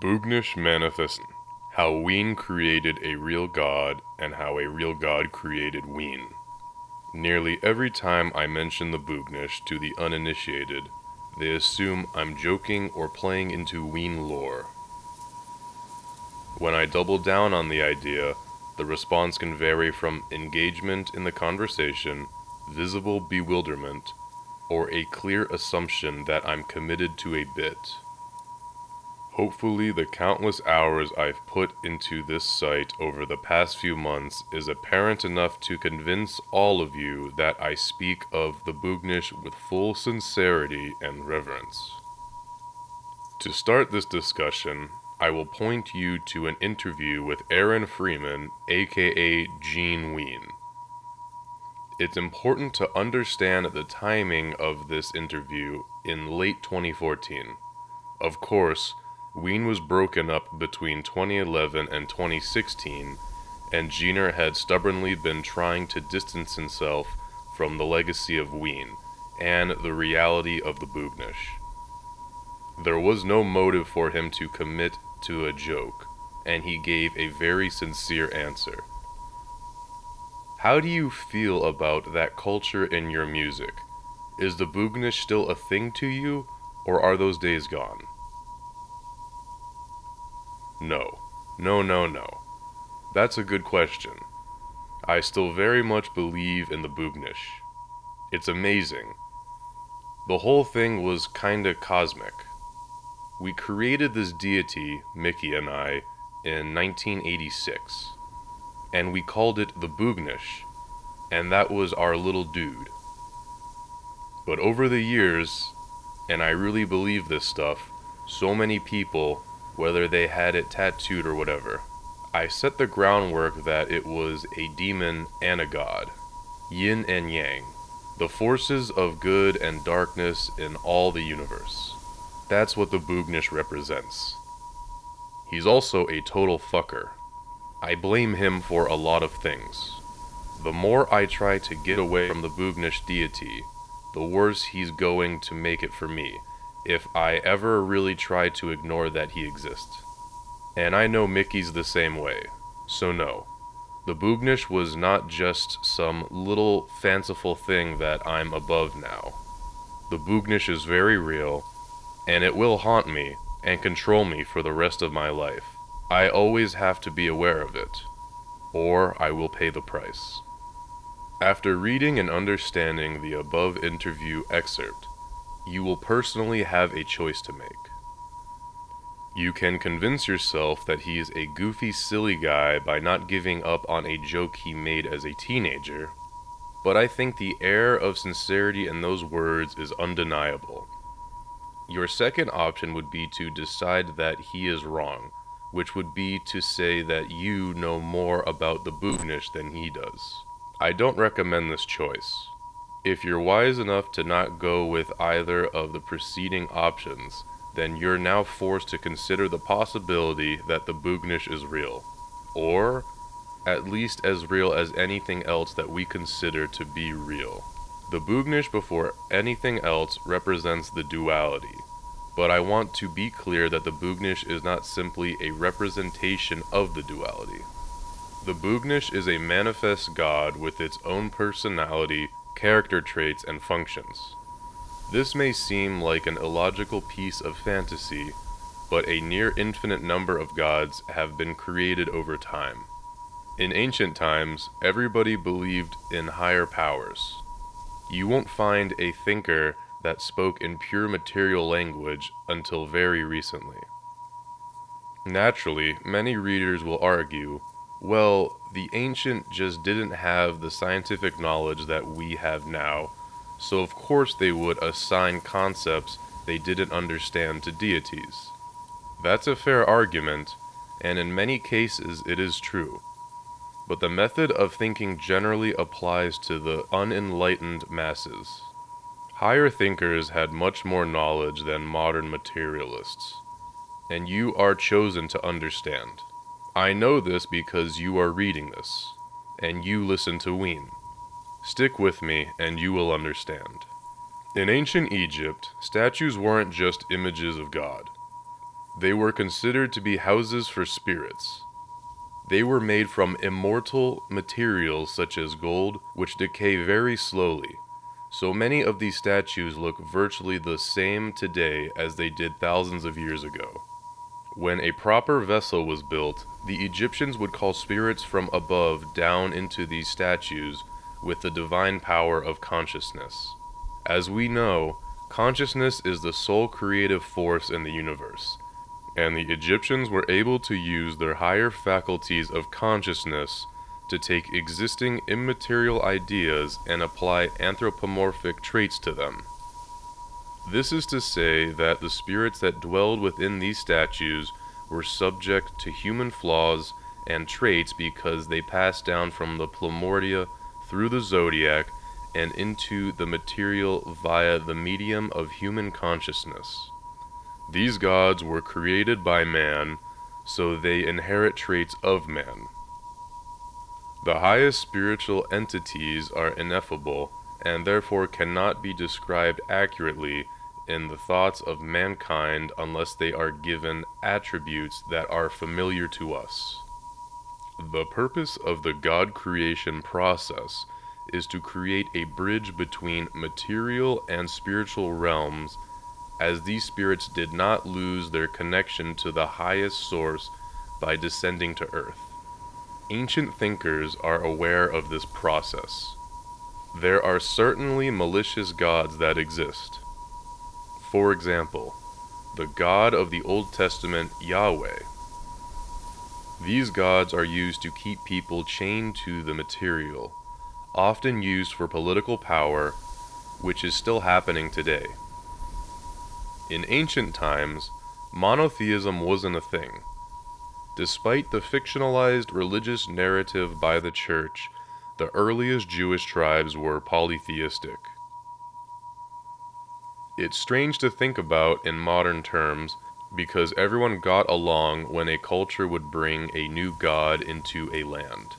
Boognish Manifest: How Ween Created a Real God and How a Real God Created Ween. Nearly every time I mention the Boognish to the uninitiated, they assume I'm joking or playing into Ween lore. When I double down on the idea, the response can vary from engagement in the conversation, visible bewilderment, or a clear assumption that I'm committed to a bit. Hopefully, the countless hours I've put into this site over the past few months is apparent enough to convince all of you that I speak of the Boognish with full sincerity and reverence. To start this discussion, I will point you to an interview with Aaron Freeman, aka Gene Ween. It's important to understand the timing of this interview in late 2014. Of course, Ween was broken up between 2011 and 2016, and Jenner had stubbornly been trying to distance himself from the legacy of Ween and the reality of the Boognish. There was no motive for him to commit to a joke, and he gave a very sincere answer. How do you feel about that culture in your music? Is the Boognish still a thing to you, or are those days gone? No. No. That's a good question. I still very much believe in the Boognish. It's amazing. The whole thing was kinda cosmic. We created this deity, Mickey and I, in 1986, and we called it the Boognish, and that was our little dude. But over the years, and I really believe this stuff, so many people, whether they had it tattooed or whatever, I set the groundwork that it was a demon and a god, yin and yang, the forces of good and darkness in all the universe. That's what the Boognish represents. He's also a total fucker. I blame him for a lot of things. The more I try to get away from the Boognish deity, the worse he's going to make it for me, if I ever really try to ignore that he exists. And I know Mickey's the same way, so no. The Boognish was not just some little fanciful thing that I'm above now. The Boognish is very real, and it will haunt me and control me for the rest of my life. I always have to be aware of it, or I will pay the price. After reading and understanding the above interview excerpt, you will personally have a choice to make. You can convince yourself that he is a goofy, silly guy by not giving up on a joke he made as a teenager, but I think the air of sincerity in those words is undeniable. Your second option would be to decide that he is wrong, which would be to say that you know more about the Boognish than he does. I don't recommend this choice. If you're wise enough to not go with either of the preceding options, then you're now forced to consider the possibility that the Boognish is real, or at least as real as anything else that we consider to be real. The Boognish, before anything else, represents the duality, but I want to be clear that the Boognish is not simply a representation of the duality. The Boognish is a manifest god with its own personality, character traits, and functions. This may seem like an illogical piece of fantasy, but a near infinite number of gods have been created over time. In ancient times, everybody believed in higher powers. You won't find a thinker that spoke in pure material language until very recently. Naturally, many readers will argue, well, the ancient just didn't have the scientific knowledge that we have now, so of course they would assign concepts they didn't understand to deities. That's a fair argument, and in many cases it is true. But the method of thinking generally applies to the unenlightened masses. Higher thinkers had much more knowledge than modern materialists, and you are chosen to understand. I know this because you are reading this, and you listen to Ween. Stick with me, and you will understand. In ancient Egypt, statues weren't just images of God. They were considered to be houses for spirits. They were made from immortal materials such as gold, which decay very slowly. So many of these statues look virtually the same today as they did thousands of years ago. When a proper vessel was built, the Egyptians would call spirits from above down into these statues with the divine power of consciousness. As we know, consciousness is the sole creative force in the universe, and the Egyptians were able to use their higher faculties of consciousness to take existing immaterial ideas and apply anthropomorphic traits to them. This is to say that the spirits that dwelled within these statues were subject to human flaws and traits because they passed down from the primordia through the zodiac and into the material via the medium of human consciousness. These gods were created by man, so they inherit traits of man. The highest spiritual entities are ineffable and therefore cannot be described accurately in the thoughts of mankind unless they are given attributes that are familiar to us. The purpose of the God creation process is to create a bridge between material and spiritual realms, as these spirits did not lose their connection to the highest source by descending to earth. Ancient thinkers are aware of this process. There are certainly malicious gods that exist. For example, the God of the Old Testament, Yahweh. These gods are used to keep people chained to the material, often used for political power, which is still happening today. In ancient times, monotheism wasn't a thing. Despite the fictionalized religious narrative by the church, the earliest Jewish tribes were polytheistic. It's strange to think about in modern terms because everyone got along when a culture would bring a new god into a land.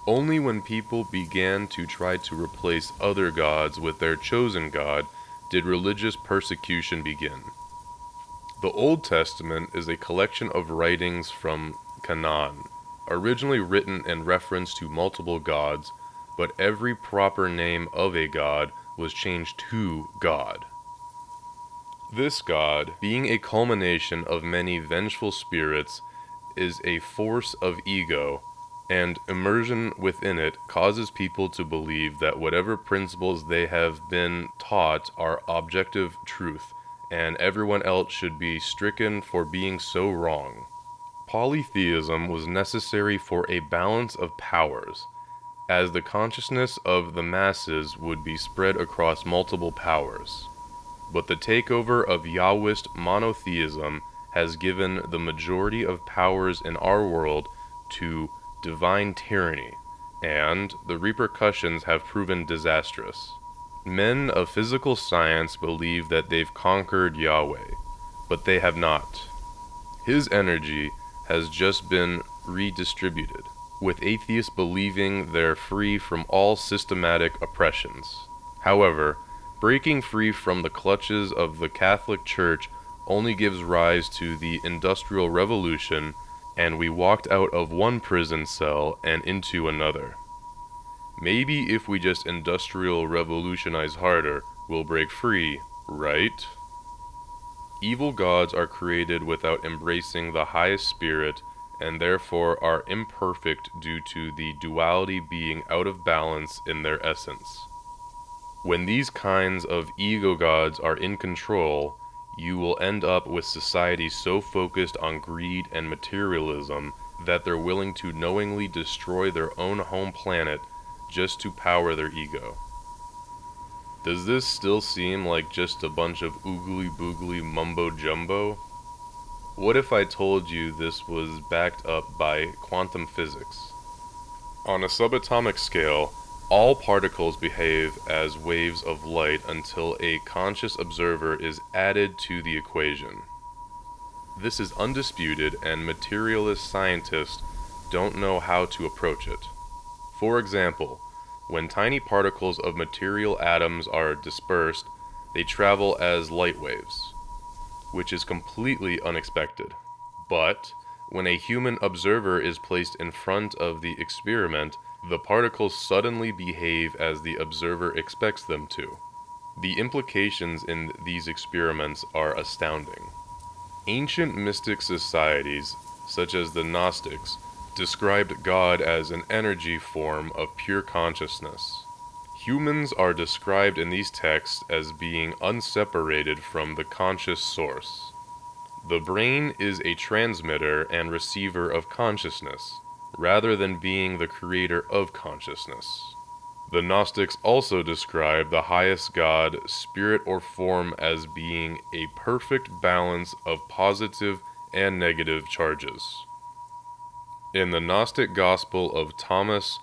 Only when people began to try to replace other gods with their chosen god did religious persecution begin. The Old Testament is a collection of writings from Canaan, originally written in reference to multiple gods, but every proper name of a god was changed to God. This god, being a culmination of many vengeful spirits, is a force of ego, and immersion within it causes people to believe that whatever principles they have been taught are objective truth, and everyone else should be stricken for being so wrong. Polytheism was necessary for a balance of powers, as the consciousness of the masses would be spread across multiple powers. But the takeover of Yahwist monotheism has given the majority of powers in our world to divine tyranny, and the repercussions have proven disastrous. Men of physical science believe that they've conquered Yahweh, but they have not. His energy has just been redistributed, with atheists believing they're free from all systematic oppressions. However, breaking free from the clutches of the Catholic Church only gives rise to the Industrial Revolution, and we walked out of one prison cell and into another. Maybe if we just industrial revolutionize harder, we'll break free, right? Evil gods are created without embracing the highest spirit, and therefore are imperfect due to the duality being out of balance in their essence. When these kinds of ego gods are in control, you will end up with society so focused on greed and materialism that they're willing to knowingly destroy their own home planet just to power their ego. Does this still seem like just a bunch of oogly boogly mumbo jumbo? What if I told you this was backed up by quantum physics? On a subatomic scale, all particles behave as waves of light until a conscious observer is added to the equation. This is undisputed, and materialist scientists don't know how to approach it. For example, when tiny particles of material atoms are dispersed, they travel as light waves. which is completely unexpected. But when a human observer is placed in front of the experiment, the particles suddenly behave as the observer expects them to. The implications in these experiments are astounding. Ancient mystic societies, such as the Gnostics, described God as an energy form of pure consciousness. Humans are described in these texts as being unseparated from the conscious source. The brain is a transmitter and receiver of consciousness, rather than being the creator of consciousness. The Gnostics also describe the highest God, spirit, or form as being a perfect balance of positive and negative charges. In the Gnostic Gospel of Thomas,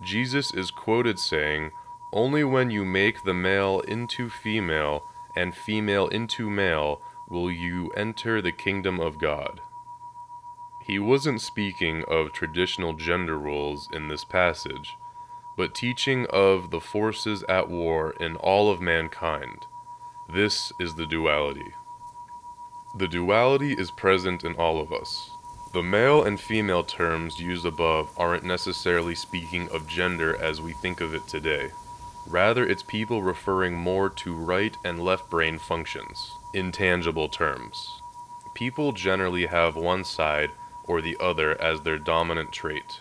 Jesus is quoted saying, "Only when you make the male into female and female into male will you enter the kingdom of God." He wasn't speaking of traditional gender roles in this passage, but teaching of the forces at war in all of mankind. This is the duality. The duality is present in all of us. The male and female terms used above aren't necessarily speaking of gender as we think of it today. Rather, it's people referring more to right and left brain functions, intangible terms. People generally have one side or the other as their dominant trait.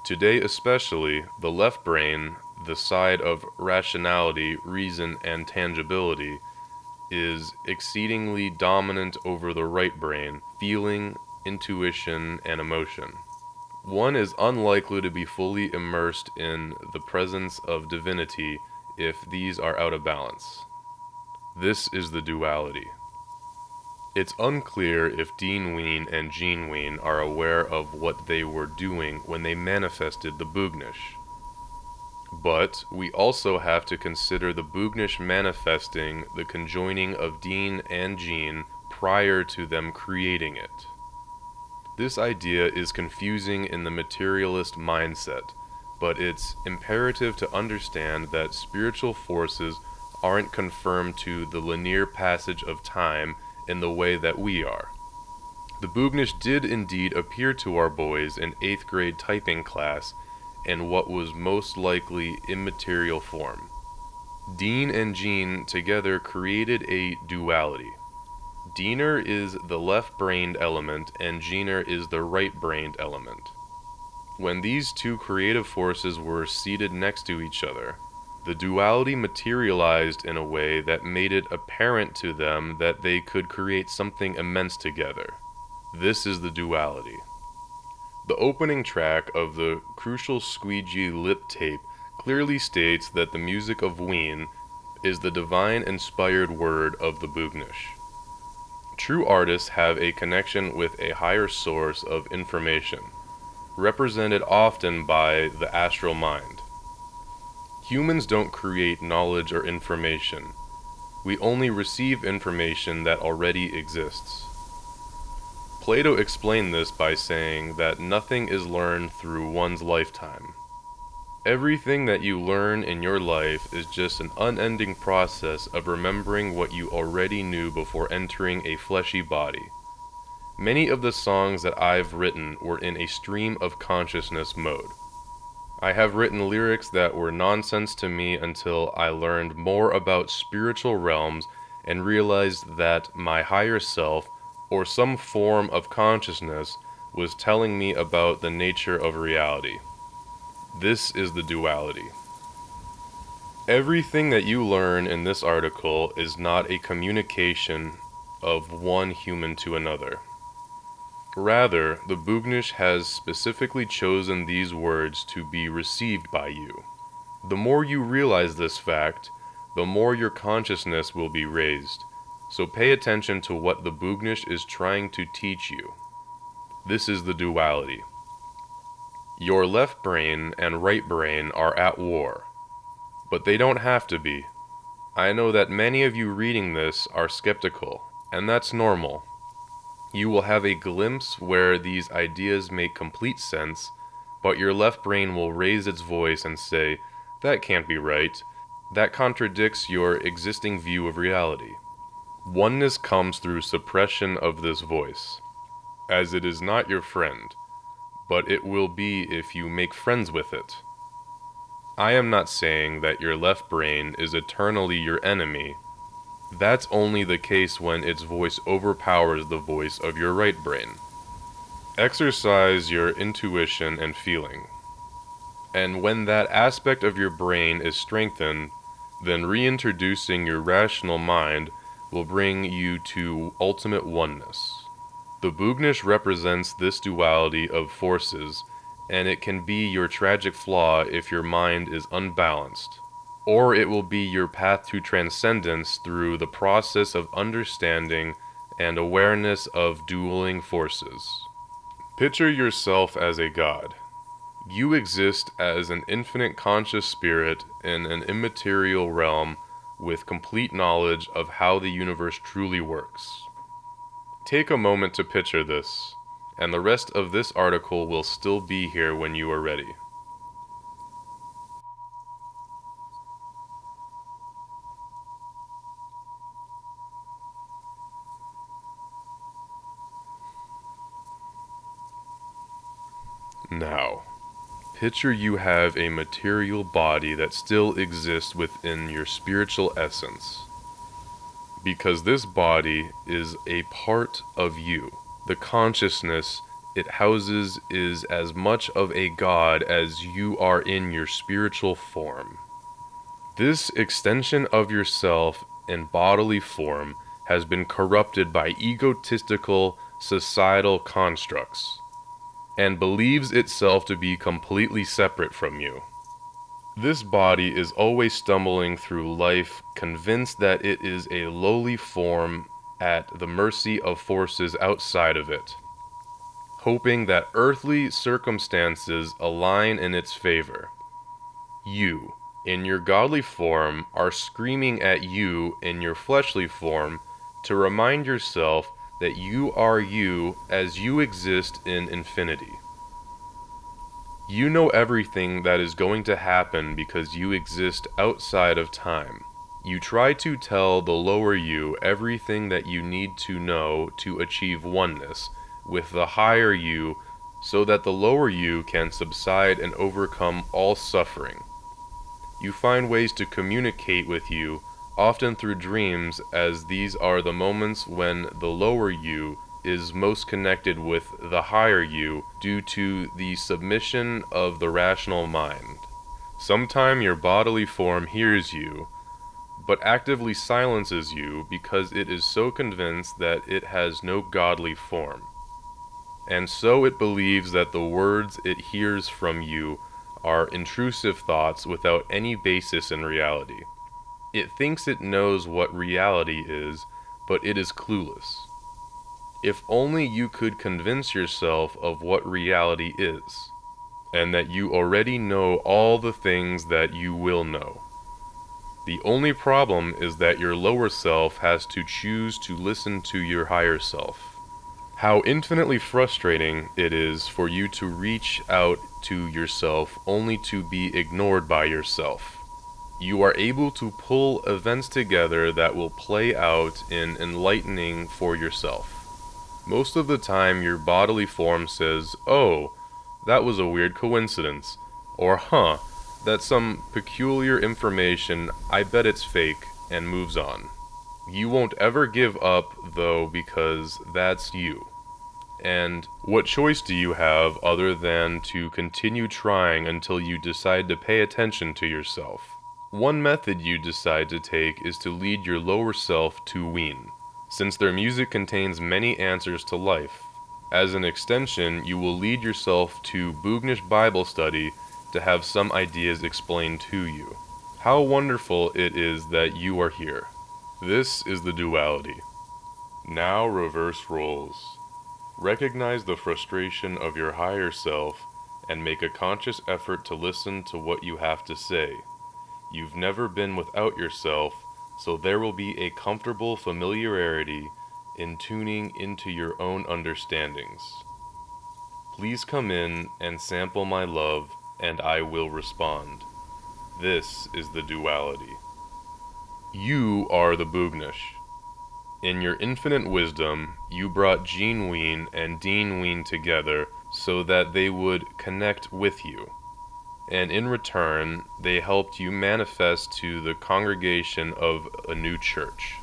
Today especially, the left brain, the side of rationality, reason, and tangibility, is exceedingly dominant over the right brain, feeling, intuition, and emotion. One is unlikely to be fully immersed in the presence of divinity if these are out of balance. This is the duality. It's unclear if Dean Ween and Jean Ween are aware of what they were doing when they manifested the Boognish. But we also have to consider the Boognish manifesting the conjoining of Dean and Jean prior to them creating it. This idea is confusing in the materialist mindset, but it's imperative to understand that spiritual forces aren't confined to the linear passage of time in the way that we are. The Boognish did indeed appear to our boys in 8th grade typing class in what was most likely immaterial form. Dean and Jean together created a duality. Diener is the left-brained element and Jeaner is the right-brained element. When these two creative forces were seated next to each other, the duality materialized in a way that made it apparent to them that they could create something immense together. This is the duality. The opening track of the crucial squeegee lip tape clearly states that the music of Ween is the divine-inspired word of the Boognish. True artists have a connection with a higher source of information, represented often by the astral mind. Humans don't create knowledge or information. We only receive information that already exists. Plato explained this by saying that nothing is learned through one's lifetime. Everything that you learn in your life is just an unending process of remembering what you already knew before entering a fleshy body. Many of the songs that I've written were in a stream of consciousness mode. I have written lyrics that were nonsense to me until I learned more about spiritual realms and realized that my higher self, or some form of consciousness, was telling me about the nature of reality. This is the duality. Everything that you learn in this article is not a communication of one human to another. Rather, the Boognish has specifically chosen these words to be received by you. The more you realize this fact, the more your consciousness will be raised. So pay attention to what the Boognish is trying to teach you. This is the duality. Your left brain and right brain are at war, but they don't have to be. I know that many of you reading this are skeptical, and that's normal. You will have a glimpse where these ideas make complete sense, but your left brain will raise its voice and say, "That can't be right. That contradicts your existing view of reality." Oneness comes through suppression of this voice, as it is not your friend, but it will be if you make friends with it. I am not saying that your left brain is eternally your enemy. That's only the case when its voice overpowers the voice of your right brain. Exercise your intuition and feeling. And when that aspect of your brain is strengthened, then reintroducing your rational mind will bring you to ultimate oneness. The Boognish represents this duality of forces, and it can be your tragic flaw if your mind is unbalanced, or it will be your path to transcendence through the process of understanding and awareness of dueling forces. Picture yourself as a god. You exist as an infinite conscious spirit in an immaterial realm with complete knowledge of how the universe truly works. Take a moment to picture this, and the rest of this article will still be here when you are ready. Now, picture you have a material body that still exists within your spiritual essence. Because this body is a part of you. The consciousness it houses is as much of a god as you are in your spiritual form. This extension of yourself in bodily form has been corrupted by egotistical societal constructs and believes itself to be completely separate from you. This body is always stumbling through life, convinced that it is a lowly form at the mercy of forces outside of it, hoping that earthly circumstances align in its favor. You, in your godly form, are screaming at you in your fleshly form to remind yourself that you are you as you exist in infinity. You know everything that is going to happen because you exist outside of time. You try to tell the lower you everything that you need to know to achieve oneness with the higher you so that the lower you can subside and overcome all suffering. You find ways to communicate with you, often through dreams, as these are the moments when the lower you is most connected with the higher you due to the submission of the rational mind. Sometime your bodily form hears you, but actively silences you because it is so convinced that it has no godly form. And so it believes that the words it hears from you are intrusive thoughts without any basis in reality. It thinks it knows what reality is, but it is clueless. If only you could convince yourself of what reality is, and that you already know all the things that you will know. The only problem is that your lower self has to choose to listen to your higher self. How infinitely frustrating it is for you to reach out to yourself only to be ignored by yourself. You are able to pull events together that will play out in enlightening for yourself. Most of the time your bodily form says, "Oh, that was a weird coincidence," or "Huh, that's some peculiar information, I bet it's fake," and moves on. You won't ever give up, though, because that's you. And what choice do you have other than to continue trying until you decide to pay attention to yourself? One method you decide to take is to lead your lower self to Ween, since their music contains many answers to life. As an extension, you will lead yourself to Boognish Bible study to have some ideas explained to you. How wonderful it is that you are here. This is the duality. Now reverse roles. Recognize the frustration of your higher self and make a conscious effort to listen to what you have to say. You've never been without yourself, so there will be a comfortable familiarity in tuning into your own understandings. Please come in and sample my love, and I will respond. This is the duality. You are the Boognish. In your infinite wisdom, you brought Gene Ween and Dean Ween together so that they would connect with you. And in return, they helped you manifest to the congregation of a new church.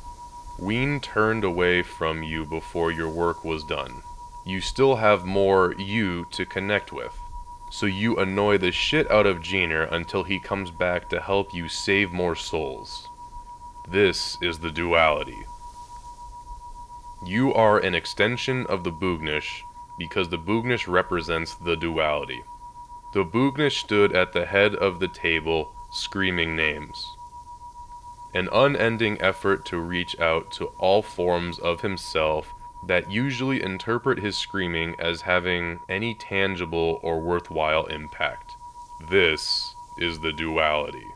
Ween turned away from you before your work was done. You still have more you to connect with. So you annoy the shit out of Jeaner until he comes back to help you save more souls. This is the duality. You are an extension of the Boognish because the Boognish represents the duality. The Boognish stood at the head of the table, screaming names. An unending effort to reach out to all forms of himself that usually interpret his screaming as having any tangible or worthwhile impact. This is the duality.